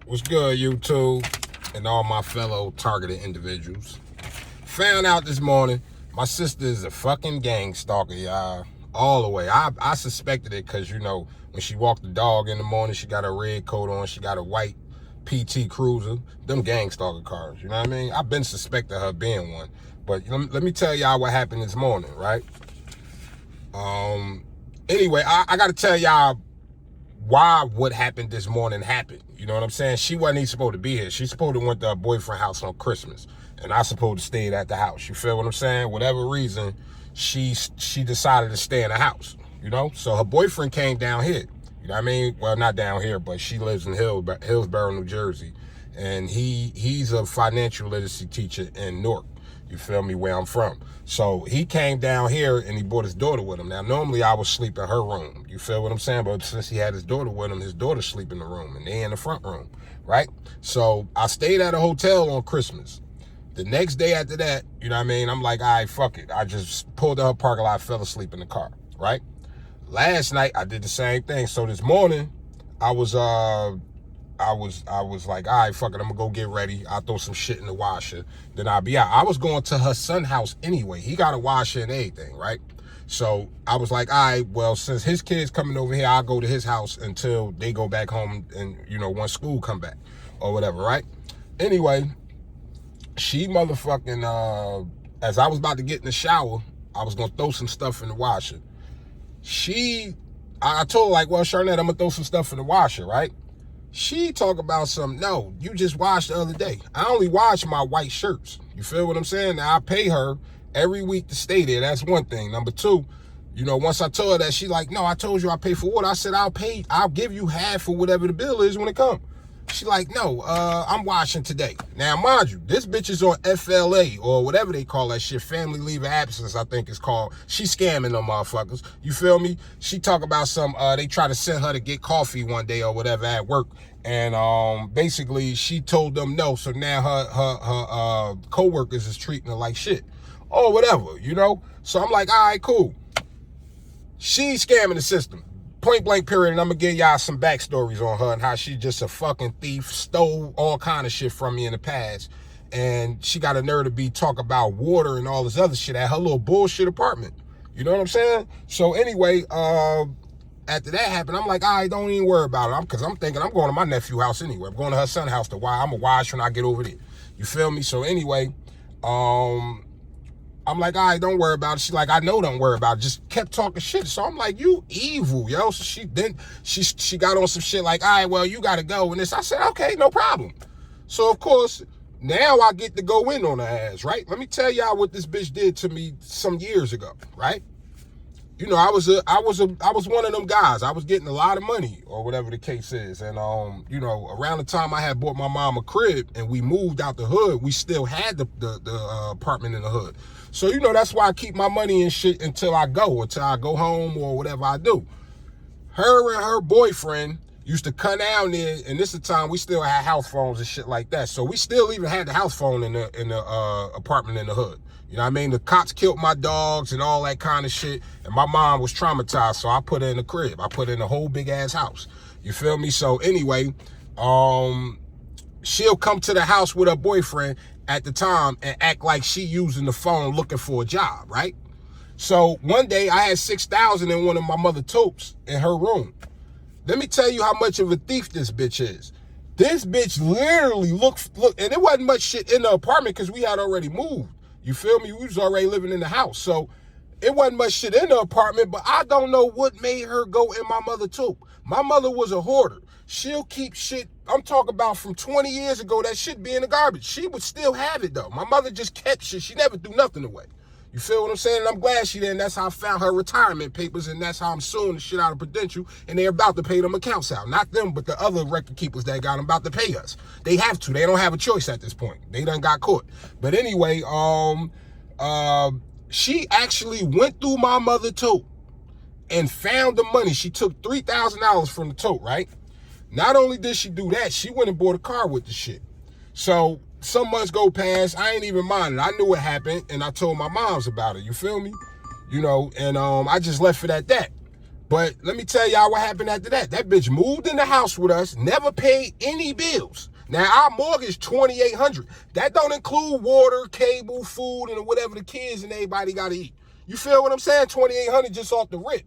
What's good, YouTube, and all my fellow targeted individuals? Found out this morning my sister is a fucking gang stalker, y'all. All the way. I suspected it because, when she walked the dog in the morning, she got a red coat on, she got a white PT Cruiser, them gang stalker cars, you know what I mean? I've been suspecting her being one. But let me tell y'all what happened this morning, right? Anyway, I got to tell y'all why what happened this morning happened. You know what I'm saying? She wasn't even supposed to be here. She's supposed to went to her boyfriend's house on Christmas. And I supposed to stay at the house. You feel what I'm saying? Whatever reason, she decided to stay in the house. So her boyfriend came down here. You know what I mean? Well, not down here, but she lives in Hillsborough, New Jersey. And he's a financial literacy teacher in Newark. You feel me? Where I'm from. So he came down here and he brought his daughter with him. Now, normally I would sleep in her room. You feel what I'm saying? But since he had his daughter with him, his daughter sleep in the room and they in the front room, right? So I stayed at a hotel on Christmas. The next day after that, you know what I mean? I'm like, all right, fuck it. I just pulled to her parking lot, fell asleep in the car, right? Last night I did the same thing. So this morning I was like, all right, fuck it, I'm gonna go get ready. I'll throw some shit in the washer, then I'll be out. I was going to her son's house anyway. He got a washer and everything, right? So I was like, all right, well, since his kid's coming over here, I'll go to his house until they go back home and, once school come back or whatever, right? Anyway, she motherfucking, as I was about to get in the shower, I was gonna throw some stuff in the washer. I told her, like, well, Charnette, I'm gonna throw some stuff in the washer, right? She talk about some, no, you just washed the other day. I only wash my white shirts. You feel what I'm saying? Now, I pay her every week to stay there. That's one thing. Number two, once I told her that, she like, no, I told you I pay for what? I said, I'll give you half for whatever the bill is when it comes. She like, no, I'm washing today. Now, mind you, this bitch is on FLA or whatever they call that shit, family leave of absence, I think it's called. She scamming them motherfuckers. You feel me? She talk about some, they try to send her to get coffee one day or whatever at work. And basically, she told them no. So now her co-workers is treating her like shit. Or whatever, So I'm like, all right, cool. She's scamming the system. Point blank period, and I'm gonna give y'all some backstories on her and how she just a fucking thief, stole all kind of shit from me in the past, and she got a nerve to be talk about water and all this other shit at her little bullshit apartment. You know what I'm saying? So anyway, after that happened, I'm like, all right, don't even worry about it. Because I'm thinking I'm going to my nephew's house anyway. I'm going to her son's house to why I'm gonna wash when I get over there. You feel me? So anyway, I'm like, all right, don't worry about it. She like, I know, don't worry about it. Just kept talking shit. So I'm like, you evil, yo. So she got on some shit like, all right, well, you got to go. And this, I said, okay, no problem. So, of course, now I get to go in on her ass, right? Let me tell y'all what this bitch did to me some years ago, right? I was one of them guys. I was getting a lot of money or whatever the case is. And, around the time I had bought my mom a crib and we moved out the hood, we still had the apartment in the hood. So, that's why I keep my money and shit until I go home or whatever I do. Her and her boyfriend used to come down there, and this is the time we still had house phones and shit like that. So we still even had the house phone in the apartment in the hood. You know what I mean? The cops killed my dogs and all that kind of shit. And my mom was traumatized, so I put her in the crib. I put her in a whole big ass house. You feel me? So anyway, she'll come to the house with her boyfriend at the time and act like she using the phone looking for a job, right? So one day I had $6,000 in one of my mother totes in her room. Let me tell you how much of a thief this bitch is. This bitch literally look, and there wasn't much shit in the apartment because we had already moved. You feel me? We was already living in the house. So it wasn't much shit in the apartment, but I don't know what made her go in my mother tote. My mother was a hoarder. She'll keep shit, I'm talking about from 20 years ago, that shit be in the garbage. She would still have it though. My mother just kept shit. She never threw nothing away. You feel what I'm saying? And I'm glad she did. And that's how I found her retirement papers, and that's how I'm suing the shit out of Prudential, and they're about to pay them accounts out. Not them, but the other record keepers that got them about to pay us. They have to. They don't have a choice at this point. They done got caught. But anyway, she actually went through my mother tote and found the money. She took $3,000 from the tote, right? Not only did she do that, she went and bought a car with the shit. So some months go past, I ain't even mind it. I knew what happened, and I told my moms about it. You feel me? And I just left it at that. But let me tell y'all what happened after that. That bitch moved in the house with us, never paid any bills. Now, our mortgage, $2,800. That don't include water, cable, food, and whatever the kids and everybody got to eat. You feel what I'm saying? $2,800 just off the rip.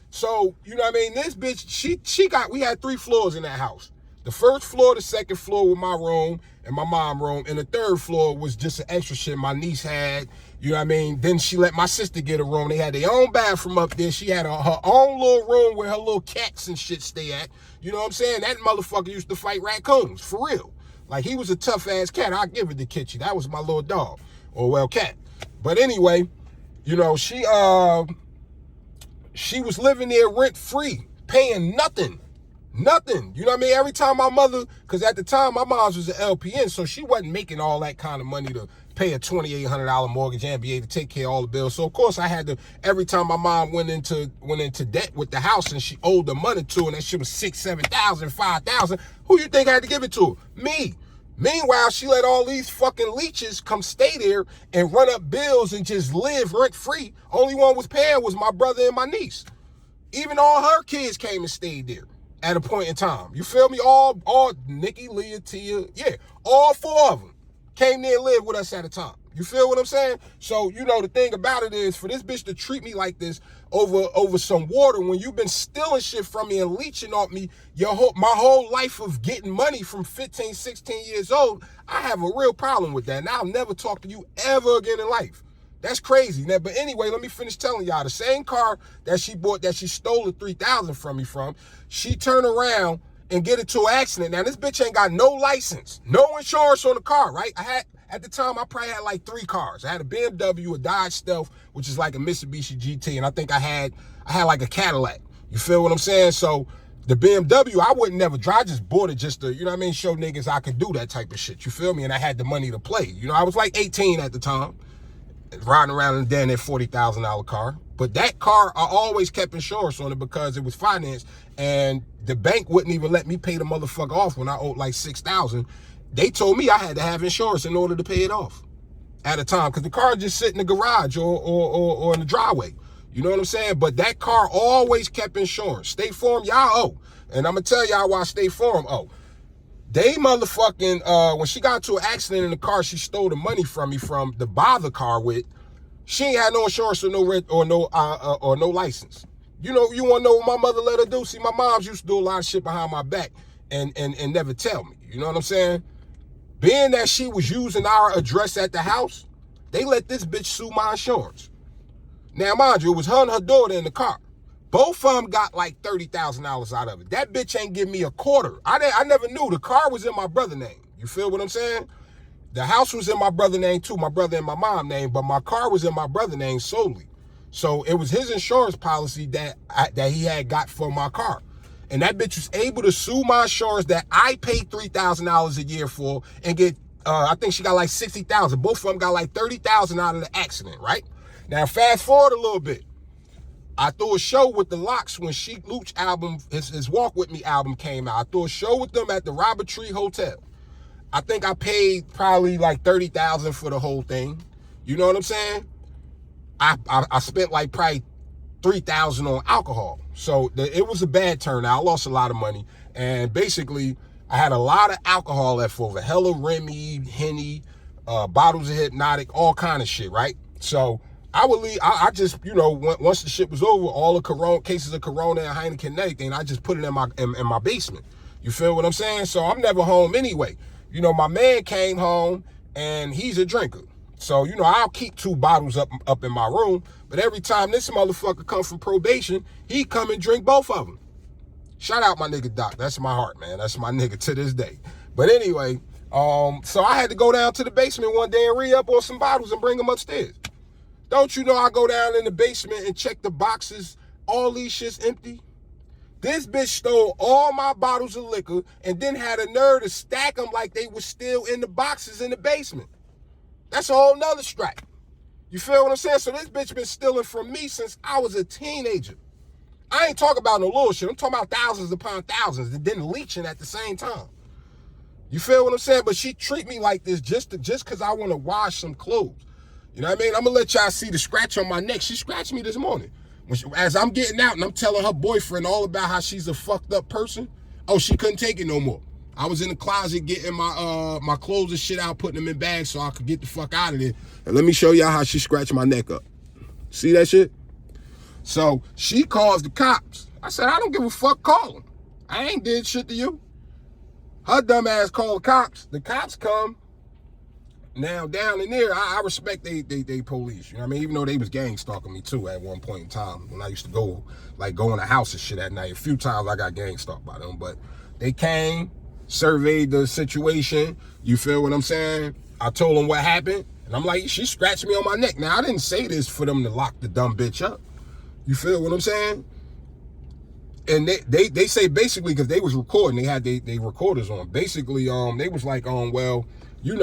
So, you know what I mean? This bitch, we had 3 floors in that house. The first floor, the second floor was my room and my mom room, and the third floor was just an extra shit my niece had. You know what I mean? Then she let my sister get a room. They had their own bathroom up there. She had her own little room where her little cats and shit stay at. You know what I'm saying? That motherfucker used to fight raccoons, for real. Like, he was a tough-ass cat. I'll give it to Kitchy. That was my little dog, or well, cat. But anyway, you know, she was living there rent-free, paying nothing. Nothing. You know what I mean? Every time my mother, because at the time my mom's was an LPN, so she wasn't making all that kind of money to pay a $2,800 mortgage and be able to take care of all the bills. So of course I had to, every time my mom went into debt with the house and she owed the money to her, and that shit was $6,000, $7,000, $5,000, who you think had to give it to her? Me. Meanwhile, she let all these fucking leeches come stay there and run up bills and just live rent-free. Only one was paying was my brother and my niece. Even all her kids came and stayed there at a point in time. You feel me? All Nikki, Leah, Tia, yeah, all 4 of them came there and lived with us at a time. You feel what I'm saying? So, you know, the thing about it is, for this bitch to treat me like this over some water, when you've been stealing shit from me and leeching off me my whole life of getting money from 15, 16 years old, I have a real problem with that. And I'll never talk to you ever again in life. That's crazy. Now, but anyway, let me finish telling y'all. The same car that she bought, that she stole the $3,000 from me from, she turned around and get into an accident. Now, this bitch ain't got no license, no insurance on the car, right? At the time, I probably had like 3 cars. I had a BMW, a Dodge Stealth, which is like a Mitsubishi GT, and I think I had like a Cadillac. You feel what I'm saying? So the BMW, I wouldn't never drive. I just bought it just to, you know what I mean, show niggas I could do that type of shit. You feel me? And I had the money to play. You know, I was like 18 at the time, riding around in that $40,000 car. But that car, I always kept insurance on it because it was financed, and the bank wouldn't even let me pay the motherfucker off when I owed like $6,000. They told me I had to have insurance in order to pay it off at a time, because the car just sit in the garage or in the driveway. You know what I'm saying? But that car always kept insurance. State Farm, y'all owe. And I'm going to tell y'all why State Farm owe. They motherfucking, when she got into an accident in the car she stole the money from me from to buy the car with, she ain't had no insurance or no rent or no license. You know, you want to know what my mother let her do? See, my moms used to do a lot of shit behind my back and never tell me. You know what I'm saying? Being that she was using our address at the house, they let this bitch sue my insurance. Now, mind you, it was her and her daughter in the car. Both of them got like $30,000 out of it. That bitch ain't give me a quarter. I never knew. The car was in my brother's name. You feel what I'm saying? The house was in my brother's name too, my brother and my mom's name, but my car was in my brother's name solely. So it was his insurance policy that he had got for my car. And that bitch was able to sue my insurance that I paid $3,000 a year for and get, I think she got like $60,000. Both of them got like $30,000 out of the accident, right? Now, fast forward a little bit. I threw a show with the Locks when Sheik Luch album, his Walk With Me album came out. I threw a show with them at the Robert Tree Hotel. I think I paid probably like $30,000 for the whole thing. You know what I'm saying? I spent like probably $3,000 on alcohol. So it was a bad turnout. I lost a lot of money. And basically, I had a lot of alcohol left over. Hella Remy, Henny, bottles of Hypnotic, all kind of shit, right? So I would leave. I just, you know, once the shit was over, all the Corona cases of Corona and Heineken and everything, I just put it in my basement. You feel what I'm saying? So I'm never home anyway. You know, my man came home and he's a drinker. So, you know, I'll keep 2 bottles up in my room. But every time this motherfucker come from probation, he come and drink both of them. Shout out my nigga Doc. That's my heart, man. That's my nigga to this day. But anyway, so I had to go down to the basement one day and re-up on some bottles and bring them upstairs. Don't you know I go down in the basement and check the boxes, all these shit's empty? This bitch stole all my bottles of liquor and then had a nerve to stack them like they were still in the boxes in the basement. That's a whole nother strike. You feel what I'm saying? So this bitch been stealing from me since I was a teenager. I ain't talking about no little shit. I'm talking about thousands upon thousands and then leeching at the same time. You feel what I'm saying? But she treat me like this just because I want to wash some clothes. You know what I mean? I'm going to let y'all see the scratch on my neck. She scratched me this morning. As I'm getting out and I'm telling her boyfriend all about how she's a fucked up person, oh, she couldn't take it no more. I was in the closet getting my clothes and shit out, putting them in bags so I could get the fuck out of there. And let me show y'all how she scratched my neck up. See that shit? So she calls the cops. I said, I don't give a fuck, call them. I ain't did shit to you. Her dumb ass called the cops. The cops come. Now down in there, I respect they police. You know what I mean? Even though they was gang stalking me too at one point in time when I used to go in the house and shit at night. A few times I got gang stalked by them, but they came, surveyed the situation. You feel what I'm saying? I told them what happened, and I'm like, she scratched me on my neck. Now I didn't say this for them to lock the dumb bitch up. You feel what I'm saying? And they say basically, because they was recording, they had they recorders on. Basically, they was like, well, we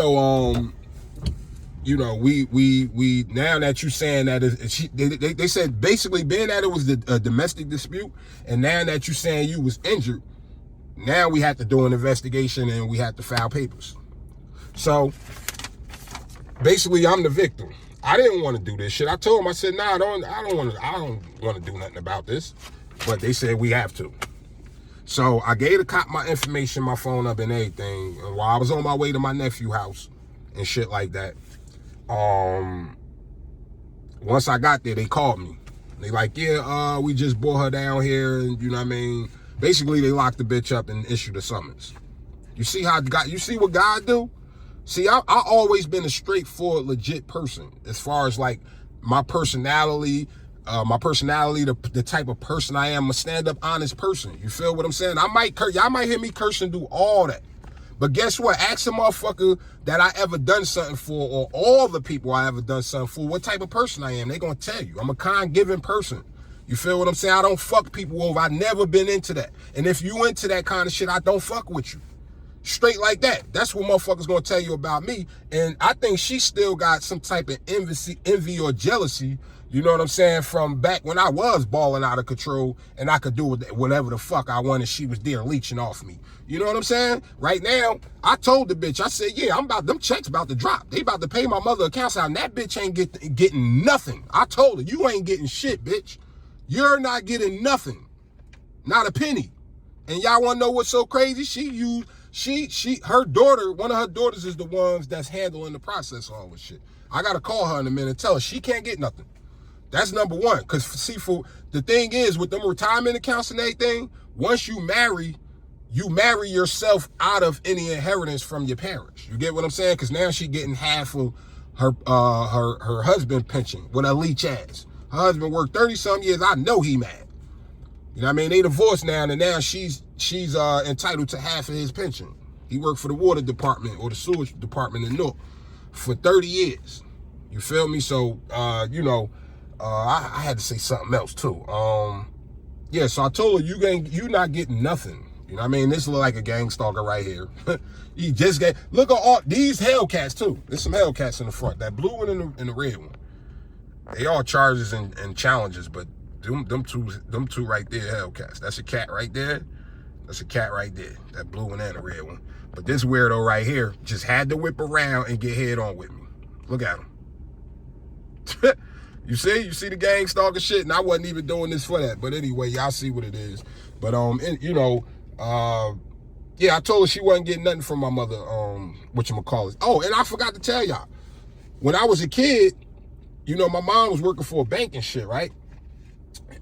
now that you saying that they said basically being that it was a domestic dispute, and now that you saying you was injured, now we have to do an investigation and we have to file papers. So basically, I'm the victim. I didn't want to do this shit. I told them, I said, nah, I don't want to do nothing about this. But they said we have to. So I gave the cop my information, my phone number and everything. And while I was on my way to my nephew's house and shit like that, once I got there, they called me. They like, yeah, we just brought her down here, and you know what I mean? Basically, they locked the bitch up and issued a summons. You see what God do? See, I always been a straightforward, legit person as far as like my personality, the type of person I am. I'm a stand-up, honest person. You feel what I'm saying? Y'all might hear me curse and do all that. But guess what? Ask a motherfucker that I ever done something for, or all the people I ever done something for, what type of person I am. They gonna tell you. I'm a kind, giving person. You feel what I'm saying? I don't fuck people over. I never been into that. And if you into that kind of shit, I don't fuck with you. Straight like that. That's what motherfuckers gonna tell you about me. And I think she still got some type of envy or jealousy, you know what I'm saying, from back when I was balling out of control and I could do whatever the fuck I wanted. She was there leeching off me. You know what I'm saying? Right now, I told the bitch, I said, yeah, them checks about to drop. They about to pay my mother accounts out, and that bitch ain't getting nothing. I told her, you ain't getting shit, bitch. You're not getting nothing. Not a penny. And y'all wanna know what's so crazy? Her daughter, one of her daughters is the ones that's handling the process of all this shit. I gotta call her in a minute and tell her she can't get nothing. That's number one. Cause see, for the thing is with them retirement accounts and everything, once you marry yourself out of any inheritance from your parents. You get what I'm saying? Cause now she getting half of her husband pension with a leech ass. Her husband worked 30-some years. I know he mad. You know what I mean? They divorced now, and now she's entitled to half of his pension. He worked for the water department or the sewage department in Newark for 30 years. You feel me? So, I had to say something else too. Yeah, so I told her, you not getting nothing. You know what I mean? This look like a gang stalker right here. He just look at all these Hellcats too. There's some Hellcats in the front. That blue one and the red one. They all charges and challenges, but them two right there, Hellcats. That's a cat right there. That's a cat right there. That blue one and the red one. But this weirdo right here just had to whip around and get head on with me. Look at him. You see the gang stalker shit, and I wasn't even doing this for that. But anyway, y'all see what it is. But yeah, I told her she wasn't getting nothing from my mother. Whatchamacallit. Oh, and I forgot to tell y'all, when I was a kid, my mom was working for a bank and shit, right?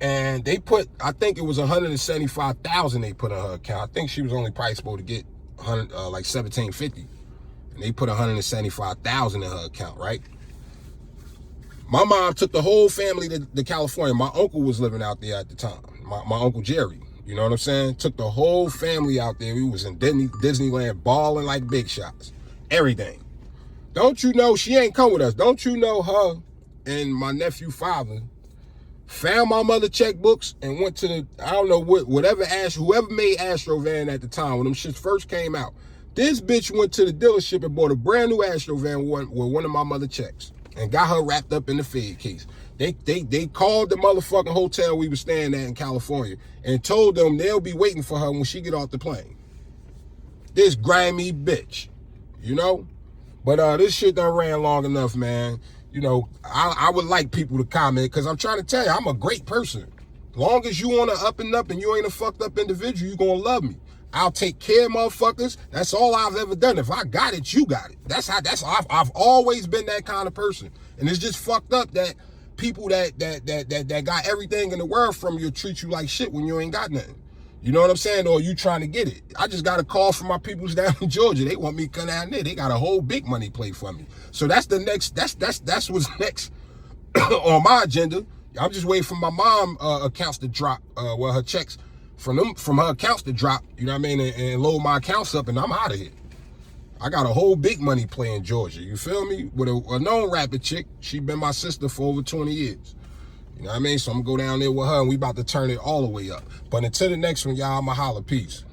And they put, I think it was $175,000 they put in her account. I think she was only probably supposed to get like $1,750, and they put $175,000 in her account, right? My mom took the whole family to California. My uncle was living out there at the time. My Uncle Jerry, you know what I'm saying? Took the whole family out there. We was in Disneyland balling like big shots. Everything. Don't you know, she ain't come with us. Don't you know her and my nephew father found my mother checkbooks and went to whoever made Astrovan at the time when them shits first came out. This bitch went to the dealership and bought a brand new Astrovan with one of my mother checks and got her wrapped up in the Fed case. They called the motherfucking hotel we were staying at in California and told them they'll be waiting for her when she get off the plane. This grimy bitch, But this shit done ran long enough, man. you know, I would like people to comment, because I'm trying to tell you, I'm a great person. Long as you on the up and up and you ain't a fucked up individual, you gonna love me. I'll take care of motherfuckers. That's all I've ever done. If I got it, you got it. I've always been that kind of person. And it's just fucked up that people that got everything in the world from you treat you like shit when you ain't got nothing. You know what I'm saying? Or you trying to get it. I just got a call from my peoples down in Georgia. They want me to come down there. They got a whole big money play for me. So that's the next, that's what's next on my agenda. I'm just waiting for my mom accounts to drop, her checks from her accounts to drop, you know what I mean, and load my accounts up, and I'm out of here. I got a whole big money play in Georgia, you feel me? With a known rapper chick. She been my sister for over 20 years. You know what I mean? So I'm gonna go down there with her, and we about to turn it all the way up. But until the next one, y'all, I'ma holla. Peace.